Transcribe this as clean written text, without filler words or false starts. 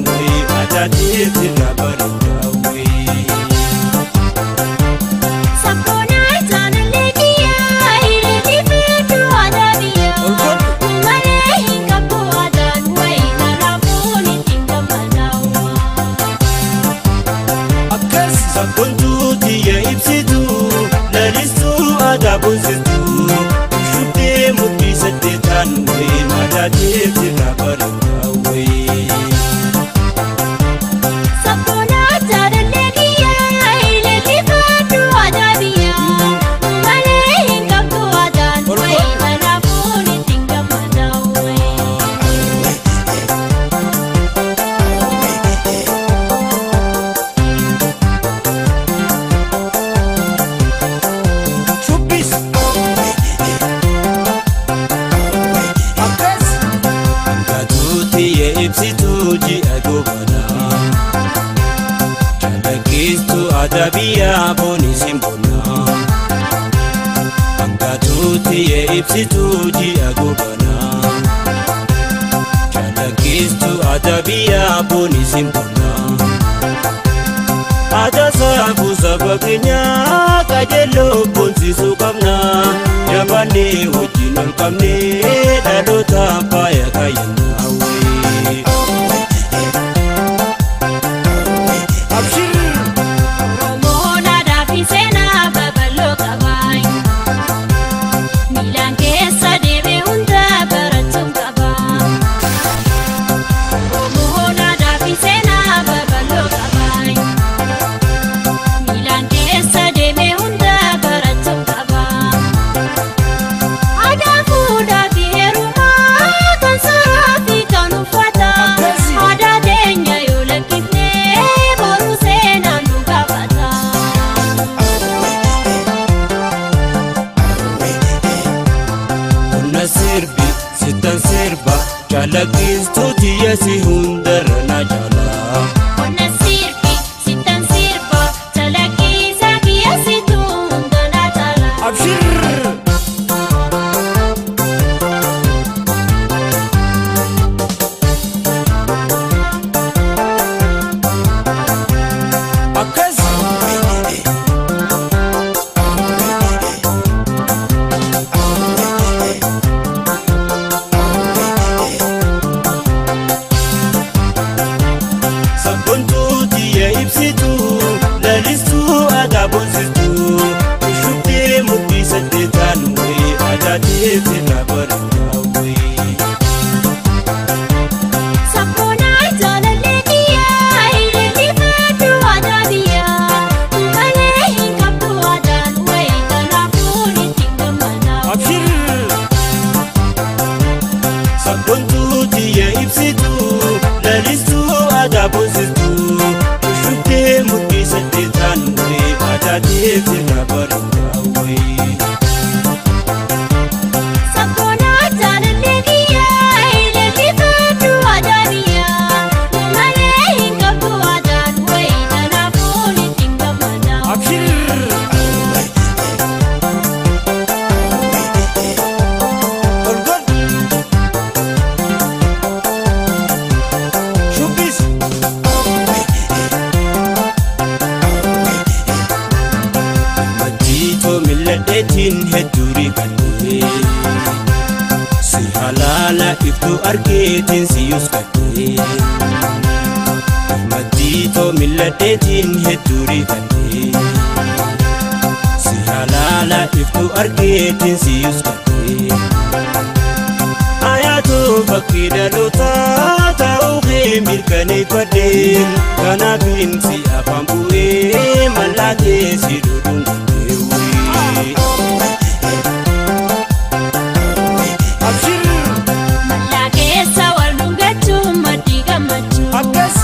way ataatiif irra bareeda way. Sabontuti ya ibsitu lalistu ada bonsitu shute mukisa tetan we madate tira barka we. Sabona tadalegiya ile kifatu adabiya male ingabtu adan we manafuni tinga madawe. Ibsituji agobana Chalakistu adabiya boni simbona Angatuti ye ibsituji agobana Chalakistu adabiya boni simbona Ada sabu sabaknya kajelo bonsi sukamna Yabane wajinal kamne dalo tapaya kayana sirbi sitan sirba Chalakistu tiya si hundarana jala. Onna sirbi sitan sirba Chalakisa tiya si hundarana jala. Abshir akas ibsitu lalistu ada bonsitu shute mukisa tetan we adati tira barka we. Sabona tadalegiya ile kifatu adabiya male ingabtu adan we manafuni tinga madawe. Abshir sabontuti ya ibsitu lalistu ada bonsitu mukisa tetan we adati tira barka we. Sabona tadalegiya ile kifatu adabiya male ingabtu adan we manafuni tinga madawe. Abshir Olgon Shubis Miladetin heduri kate si halala iftu arketin si yus kate Madito miladetin heduri kate si halala iftu arketin si yus kate Ayato bakida lota tauhe mirkane paden kanabin si apambuwe malate si dudung Malakesa walungachu madiga machu Akas